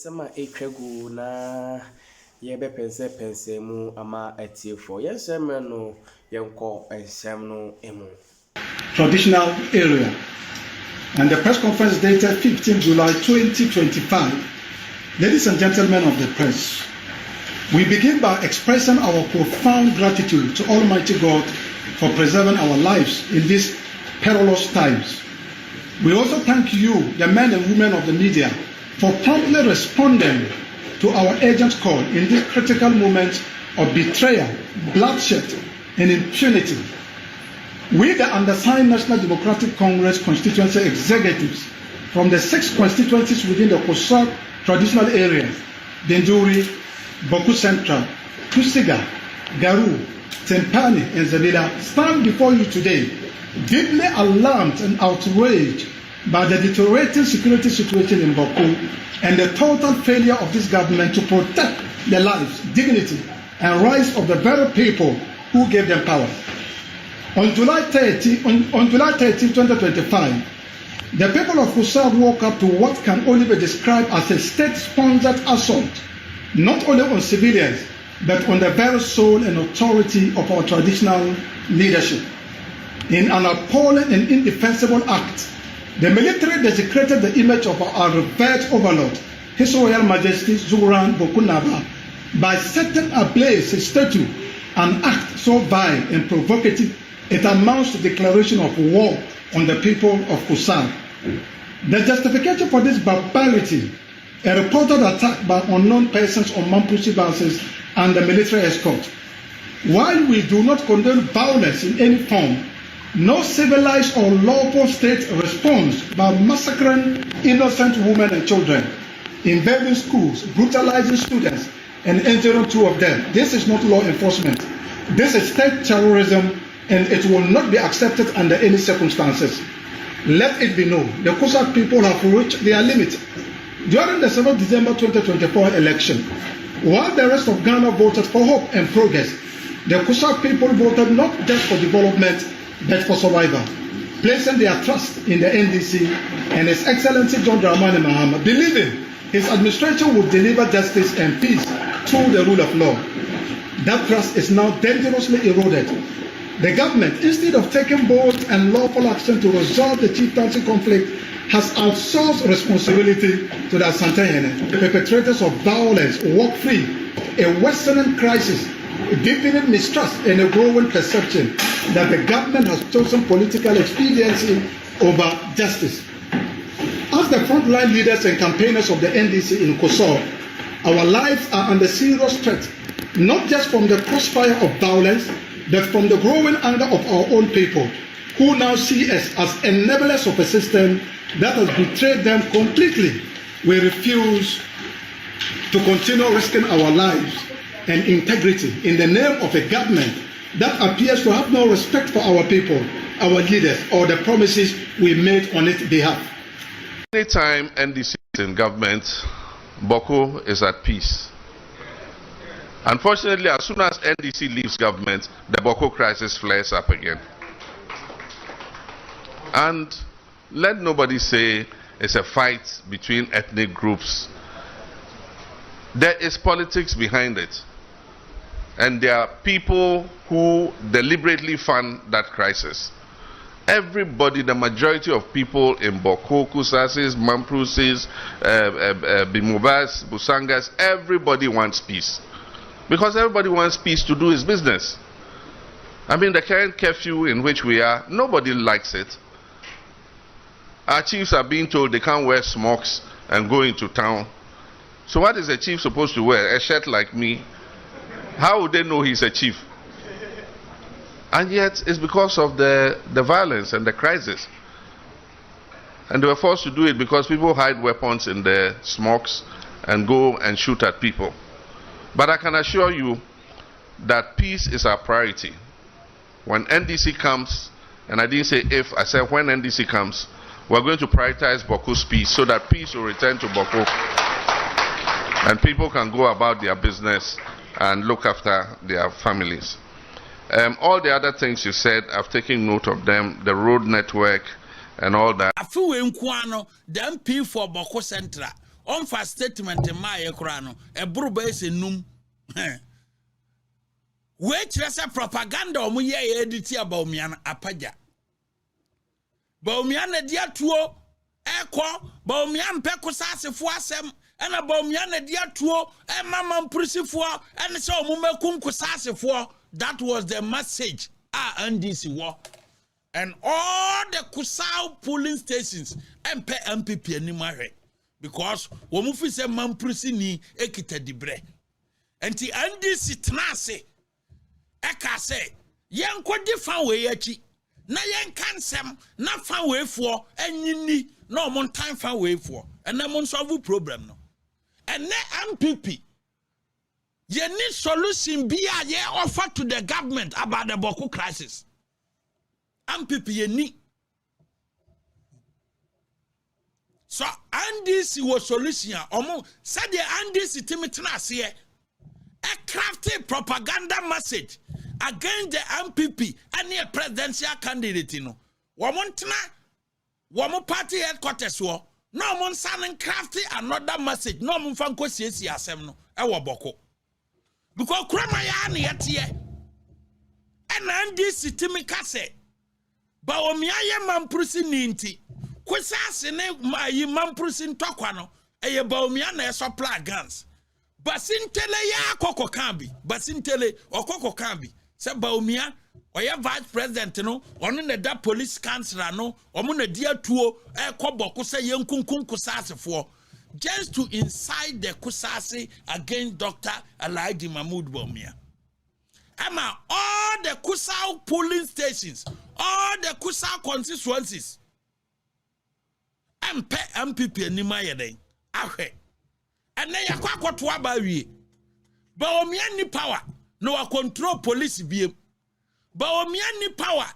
Asama etwegu na yebe pense mu ama atiefo. Yesem no yenko ensem no emu. Traditional area. And the press conference dated 15 July 2025. Ladies and gentlemen of the press, we begin by expressing our profound gratitude to Almighty God for preserving our lives in these perilous times. We also thank you, the men and women of the media, for promptly responding to our urgent call in this critical moment of betrayal, bloodshed, and impunity. We, the undersigned National Democratic Congress constituency executives from the 6 constituencies within the Kosak traditional areas, Denduri, Boku Central, Kusiga, Garu, Tempani, and Zabila, stand before you today, deeply alarmed and outraged by the deteriorating security situation in Boku and the total failure of this government to protect the lives, dignity, and rights of the very people who gave them power. On July 30, 2025, the people of Kusab woke up to what can only be described as a state-sponsored assault, not only on civilians, but on the very soul and authority of our traditional leadership. In an appalling and indefensible act, the military desecrated the image of our revered overlord, His Royal Majesty Zuran Bokunaba, by setting ablaze his statue, an act so vile and provocative it amounts to declaration of war on the people of Kusab. The justification for this barbarity, a reported attack by unknown persons on Mampusi bases and the military escort. While we do not condone violence in any form, no civilized or lawful state responds by massacring innocent women and children, invading schools, brutalizing students, and injuring 2 of them. This is not law enforcement. This is state terrorism, and it will not be accepted under any circumstances. Let it be known, the Kosak people have reached their limit. During the 7th December 2024 election, while the rest of Ghana voted for hope and progress, the Kosak people voted not just for development, but for survival, placing their trust in the NDC and His Excellency John Dramani Mahama, believing his administration would deliver justice and peace through the rule of law. That trust is now dangerously eroded. The government, instead of taking bold and lawful action to resolve the chieftaincy conflict, has outsourced responsibility to the Asantehene. The perpetrators of violence walk free, a worsening crisis, deepening mistrust and a growing perception that the government has chosen political expediency over justice. As the frontline leaders and campaigners of the NDC in Kosovo, our lives are under serious threat, not just from the crossfire of violence, but from the growing anger of our own people, who now see us as enablers of a system that has betrayed them completely. We refuse to continue risking our lives and integrity in the name of a government that appears to have no respect for our people, our leaders, or the promises we made on its behalf. Anytime NDC is in government, Boko is at peace. Unfortunately, as soon as NDC leaves government, the Boko crisis flares up again. And let nobody say it's a fight between ethnic groups. There is politics behind it. And there are people who deliberately fund that crisis. Everybody, the majority of people in Boko, Kusasis, Mamprusis, Bimobas, Busangas, everybody wants peace. Because everybody wants peace to do his business. I mean, the current curfew in which we are, nobody likes it. Our chiefs are being told they can't wear smocks and go into town. So what is a chief supposed to wear? A shirt like me? How would they know he's a chief? And yet, it's because of the violence and the crisis. And they were forced to do it because people hide weapons in their smocks and go and shoot at people. But I can assure you that peace is our priority. When NDC comes, and I didn't say if, I said when NDC comes, we're going to prioritize Boko's peace so that peace will return to Boko and people can go about their business and look after their families. All the other things you said, I've taken note of them, the road network and all that. Afu enkwano, the MP for Boko Central. on for statement in my ekrano e buru ba ese num we kyerese propaganda omo ye edit about me apaja Baumia na dia tuo ekọ Baumia mpe kusasefo asem ena Baumia na dia tuo e mama mprisifo ene se omumekum kusasefo. That was the message NDC war. And all the Kusau polling stations MP MPP animare because womufi se mamprisi ni ekita dibre. Enti NDC tnase eka se yenko difa we achi na yen kansem na fa we fo enyini na omon time fa we fo and na mon solve problem no and na MPP ye need solution be a ye offer to the government about the Boko crisis. MPP ye need. So NDC was solution omo said the NDC timitna se a crafty propaganda message against the MPP and the presidential candidate no. Womontna womo party headquarters wo no mon san crafty another message no mon fan ko siesie asem no e wo Boko. Because krama ya na yete and NDC timika se ba omia ye mamprusi ninti kwesase ne yi mamprusi ntokwa no eye ba omia na supply guns basintele ya kokko kambi basintele okokko kambi se ba omia oye vice president no ono na da police councilor no omo na dia tuo ekoboko se yenkunkun kusasefo just to incite the kusasi against Dr. Alhaji Mahmoud Bawumia. Ama all the Kusau polling stations, all the Kusau constituencies, MPP anima yeden ahwe ene yakwa kwoto abawie Bawumia ni power no wa control police biem Bawumia ni power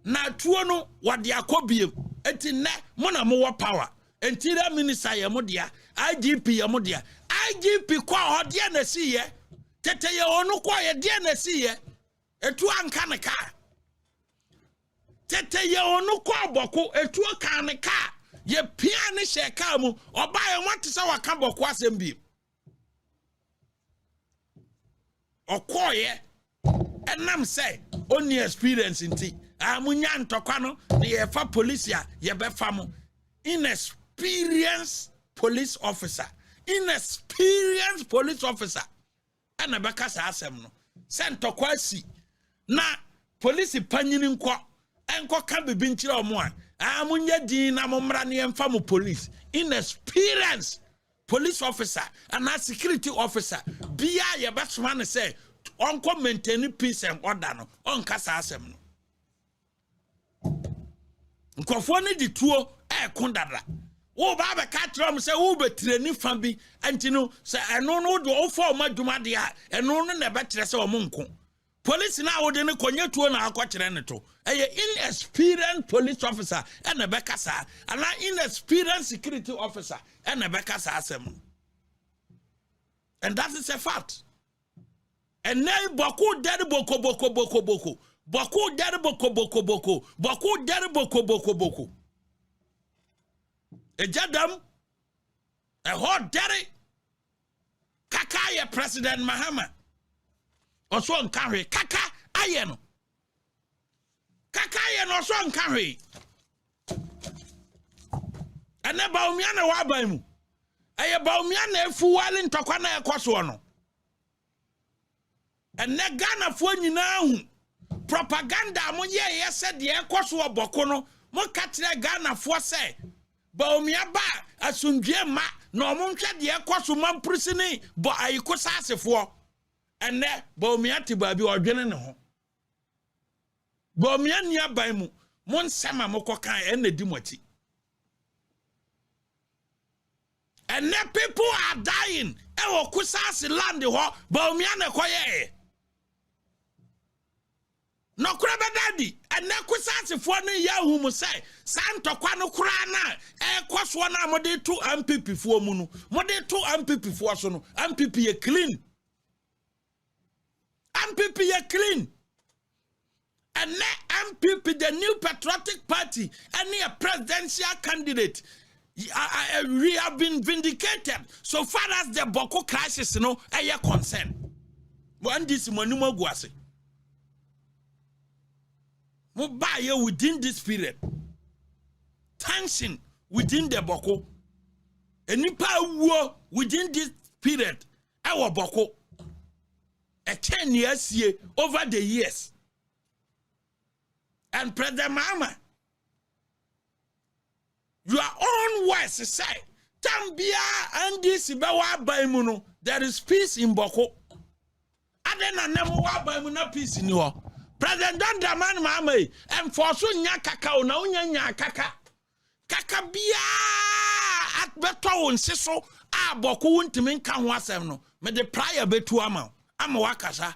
na tuo no wade akobiem enti ne mo na mo power Interior Minister Yamudia, IGP Yamudia, IGP kwa hodia na siye, tete ye onu kwa ye dia na siye, etu ankaneka. Tete ye onu kwa Boko, etu ankaneka, ye piani sheka mu, obaye mwantisa waka Boko asembi. Okoye, enam say, only experience inti, amunyan tokano, ni ye fa police ya, ye befamu, inexperienced police officer ana baka sa asem no sento kwasi na police panyini enko ka bibi nkyire omo a amunya din na momra ne emfa mo police inexperienced police officer and a security officer bia ye betoma ne say onko maintain peace and order no onka sa asem no nkofo ne di tuo kundara wo ba be ka trom se wo be treni fa bi antino se eno no do ofo madwuma de a eno no na betre se o monko police na wo de ne konye tuo na akokere ne to inexperienced police officer and be kasa ana inexperienced security officer and be kasa asem and that is a fact and now Boko dere boko Boko dere boko Ejadam a hot daddy Kakaya President Mahama also on carry Kaka Ayeno Kakaya also on carry and then Bawumia wabaimu Aya Bawumia fuwalin tokwana ekwaso and ne Ghana fo nyina propaganda mo ye said de ekwaso Boko no mo katre Ghana fo say Bawumia ba asundwe ma na omonhwe de ekoso mamprisi ni bo ayikosa asefo enne Bawumia ti ba bi odwene ne ho Bawumia ni aban mu mon sama mokokan enne di moti enne people are dying e wo kusase land ho Bawumia na koye no kura bedadi enne kusase fo no yahu mu sai santokwa no kura na ekoso na mode to MPP fo mu no mode to MPP fo so no MPP ye clean and MPP the new patriotic party any a presidential candidate We have been vindicated so far as the Boko crisis, a concern. One this money more guase. Mobile within this period. Tension within the Boko. Any power within this period. Our Boko. A 10 years here over the years. And President Mahama, your own words say, Tambia and this Bawa Baimuno, there is peace in Boko. Adena never Baimuna peace in you. President Daman Mahama, and for soon Yakaka, no Nya Kaka. Kakabia at Beto and Siso, Boko won't mean can was no. May the prior be to amount. I'm a wakasa.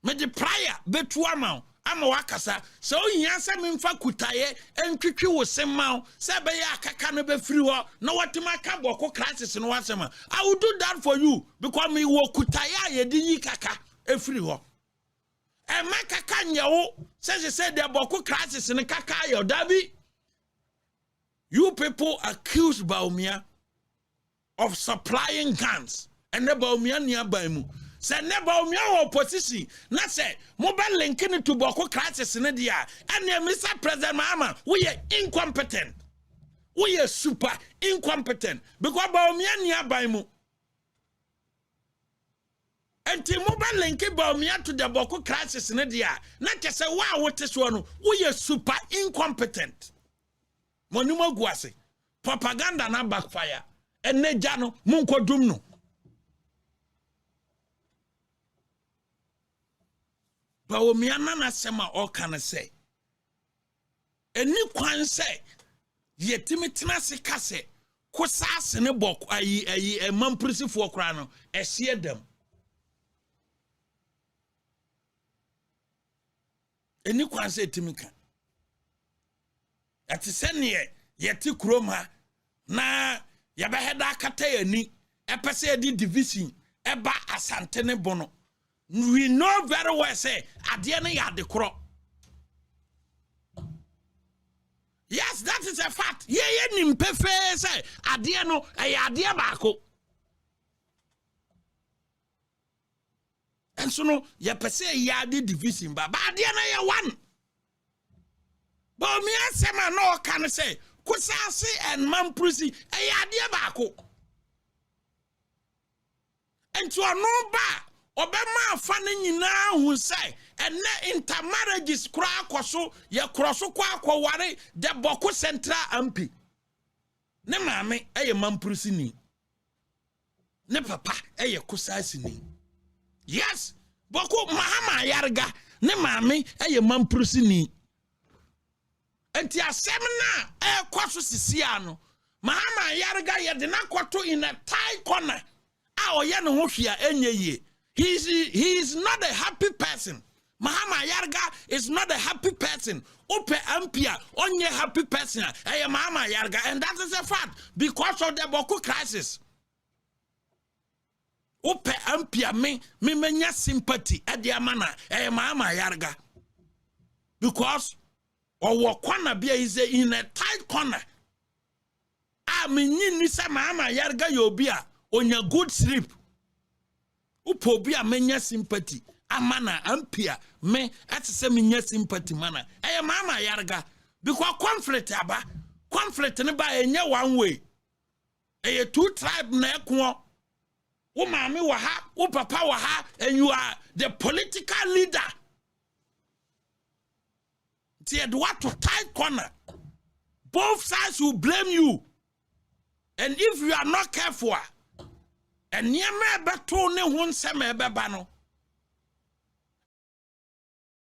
May the prior be to amount. I'm a wakasa. So yes, I'm in Fakutaye and Kiki was some mount. Sabaya Kakana be free. No what to my Kaboko crisis in Wasama. I will do that for you because me Wokutaya ye di kaka a free war. And my Kakanya says he said there Boko crisis in a kaka your Dabi. You people accused Baumia of supplying guns and the Baumia nearby mu. Say never Baumia opposition. Not say mobile linking to Boko crisis in India. And then Mr. President Mahama, we are incompetent. We are super incompetent because Baumia nearby mu. And the mobile linking Baumia to the Boko crisis in India. Not just say wow, what is one? We are super incompetent. Monuma guase propaganda na backfire enne jano munko dumno bawo miana na sema all can say eni kwan say yetimi tena se kase kosase ne bok ayi mamprisifu okra no ehye dem eni kwan say timika ati sene yeti kroma na yabaheda akata yani epese di division eba asante ne bono. We know very well say ade ne ya de kro. Yes, that is a fact. Ye nimpefe say ade no e ade baako. And so no yepese ya di division ba ade na ye one. But me asema no can say kusasi and mamprisi eyade baako. And to no ba obema afa ne nyina hu say ene intermarriages kra akoso ye kroso kwa akware de Boko Central MP. Ne maame eye mamprisi ni. Ne papa eye kusasi ni. Yes, Boko Mahama yarga ne maame eye mamprisi ni. Enti asem na kwaso sisia no Mahama yarga yede na kwato in a tight corner a oye ne ho hwia enye ye. He is not a happy person. Mahama yarga is not a happy person. Ope ampia onye happy person Mahama yarga, and that is a fact because of the Boko crisis. Ope ampia me menya sympathy e dia mana Mahama yarga because or corner be is in a tight corner. I mean, ni say Mahama yarga yobia on your good sleep. Upobia menya sympathy. Amana ampia me at say menya sympathy mana. Mahama yarga because conflict aba conflict ne ba enye one way. Two tribe na ekwo. Wo mama wa ha, wo papa wa ha, and you are the political leader. What to tight corner. Both sides will blame you. And if you are not careful, and near me beto ne hun seme bebano,